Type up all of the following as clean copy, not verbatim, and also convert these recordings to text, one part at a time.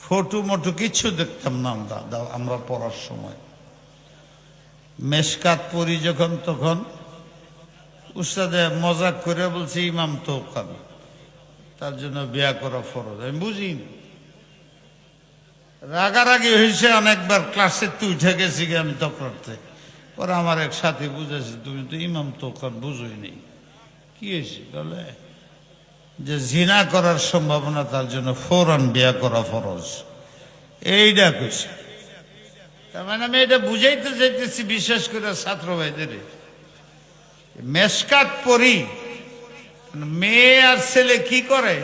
Photo মটো কিচ্ছু দেখতাম না আমরা পড়ার সময়। মেশকাত পড়ি যখন, তখন উস্তাদে মজাক করে বলছে ইমাম তৌকান, তার জন্য বিয়া করা ফরজ। আমি বুঝিনি, রাগারাগি হয়েছে অনেকবার। ক্লাসে তুই উঠে গেছি আমি তকরাতে। পরে আমার এক সাথী বুঝেছে, তুমি তো ইমাম তৌকান বুঝোই নেই। কি হয়েছে? বলে যে জিনা করার সম্ভাবনা, তার জন্য ফৌরান বিয়া করা ফরজ। এইটা কইছে। তার মানে আমি এটা বুঝাইতে চাইতেছি, বিশেষ করে ছাত্র ভাইদের। মেশকাত পড়ি, মেয়ে আর ছেলে কি করে,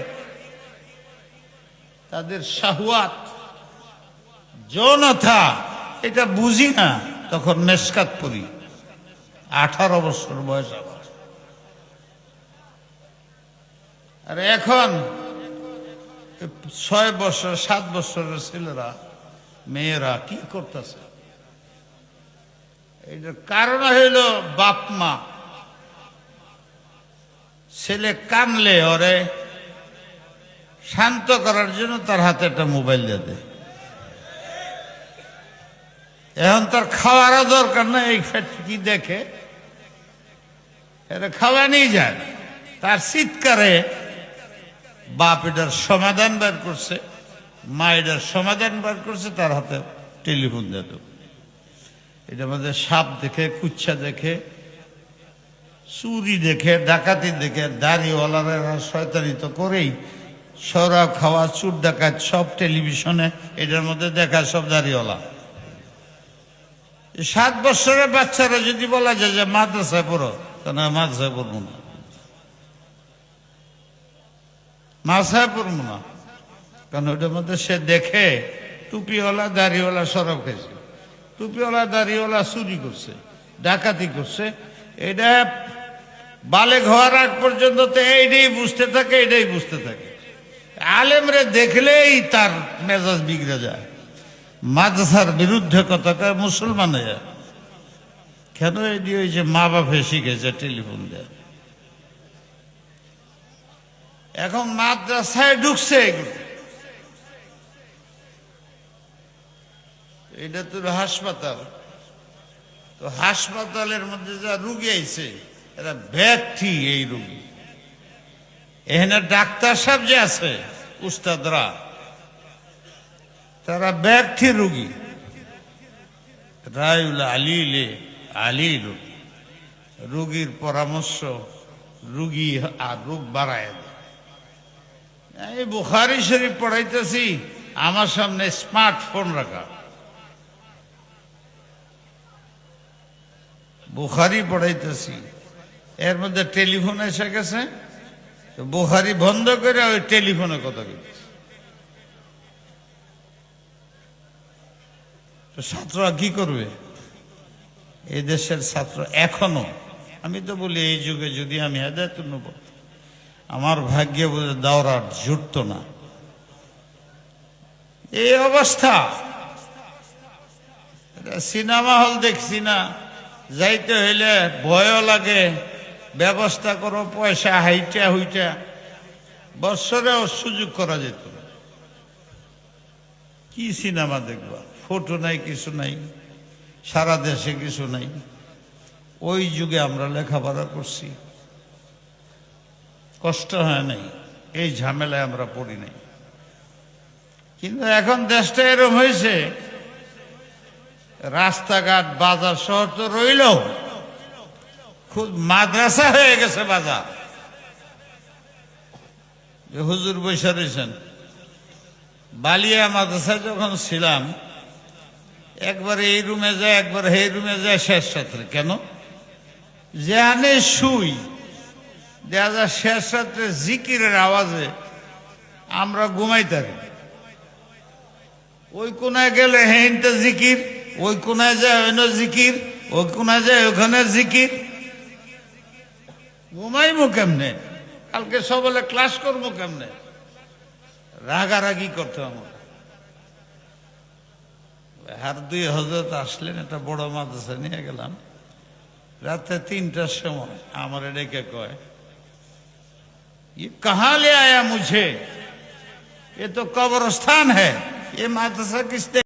তাদের শাহওয়াত যৌনতা এটা বুঝি না, তখন মেশকাত পড়ি। 18 বছর বয়স আমার। আর এখন 6 বছর 7 বছরের ছেলেরা, মেয়েরা কি করতেছে? এটার কারণ হইল বাপ মা। ছেলে কানলে ওরে শান্ত করার জন্য তার হাতে একটা মোবাইল দিয়ে দেয়। এখন তার খাওয়ারও দরকার না, এই কি দেখে এটা খাওয়া নিয়ে যায়। তার চিৎকারে বাপ এটার সমাধান বের করছে, মা এটার সমাধান বের করছে, তার হাতে টেলিফোন দিত। এটার মধ্যে সাপ দেখে, কুচ্ছা দেখে, চুরি দেখে, ডাকাতি দেখে, দাড়িওয়ালারা শয়তানি তো করেই। সরা খাওয়া, চুর ডাকাত সব টেলিভিশনে এটার মধ্যে দেখা, সব দাড়িওয়ালা। 7 বছরের বাচ্চারা যদি বলা যায় যে মাদ্রাসায় পড়ো, তাহলে মাদ্রাসায় পড়বো না, মাদ্রাসায় পড়বো না। কারণ ওইটার মধ্যে সে দেখে টুপিওয়ালা দাড়িওয়ালা সরব খেয়েছে, টুপিওয়ালা দাড়িওয়ালা চুরি করছে, ডাকাতি করছে। এটা বালেগ হওয়ার আগ পর্যন্ত তো এইটাই বুঝতে থাকে, এটাই বুঝতে থাকে। আলেমরে দেখলেই তার মেজাজ বিগড়ে যায়। মাদ্রাসার বিরুদ্ধে কথাটা মুসলমান হয়ে যায়। কেন? এটি ওই যে মা বাপে শিখেছে টেলিফোন দেয়। এখন মাদ্রাসায় ঢুকছে এগুলো। এটা তো হাসপাতাল, তো হাসপাতালের মধ্যে যা রুগী আইছে এরা ব্যক্তি, এই রুগী। এখানে ডাক্তার সাহেব যে আছে, উস্তাদরা, তারা ব্যক্তি রুগী। রায়ুল আলিলে আলী রুগীর পরামর্শ রুগী আর রোগ বাড়ায় দেয়। এই বুখারী শরীফ পড়াইতেছি, আমার সামনে স্মার্টফোন রাখা। বুখারী পড়াইতেছি, এর মধ্যে টেলিফোন এসে গেছে। বুখারী বন্ধ করে ওই টেলিফোনে কথা বলছে। ছাত্ররা কি করবে? এই দেশের ছাত্র এখনো, আমি তো বলি এই যুগে যদি আমি হেদায়েতুন নবুয়্বত, আমার ভাগ্যে বোধ দাওরাত জুটত না। এই অবস্থা। সিনেমা হল দেখছি না, যাইতে হইলে ভয়ও লাগে, ব্যবস্থা করো, পয়সা হাইটা হইটা। বৎসরেও সুযোগ করা যেত। কি সিনেমা দেখবা? ফটো নাই, কিছু নাই, সারা দেশে কিছু নাই। ওই যুগে আমরা লেখাপড়া করছি, কষ্ট হয় নাই, এই ঝামেলায় আমরা পড়ি নাই। কিন্তু এখন দেশটা এরকম হয়েছে, রাস্তাঘাট বাজার শহর তো রইল, খুব মাদ্রাসা হয়ে গেছে বাজার। হুজুর বৈশা রয়েছেন, বালিয়া মাদ্রাসায় যখন ছিলাম, একবার এই রুমে যায়, একবার এই রুমে যায়, শেষ রাত্রে। কেন? যেখানে শুই দেখা যায় শেষ রাত্রে জিকিরের আওয়াজে আমরা ঘুমাইতারি। ওই কোনায় গেলে হেনটা জিকির, ওই কোনায় যায় ওইন জিকির, ওই কোনায় যায় ওখানে জিকির। ঘুমাইমু কেমনে? কালকে সবলে ক্লাস করবো কেমনে? রাগারাগি করতে আমার। আর 2 হজরত আসলেন, একটা বড় মাদ্রাসা নিয়ে গেলাম। রাতে 3টার সময় আমার ডেকে কয়, ये कहां ले आया मुझे, ये तो कब्रिस्तान है। ये मादरसा किसने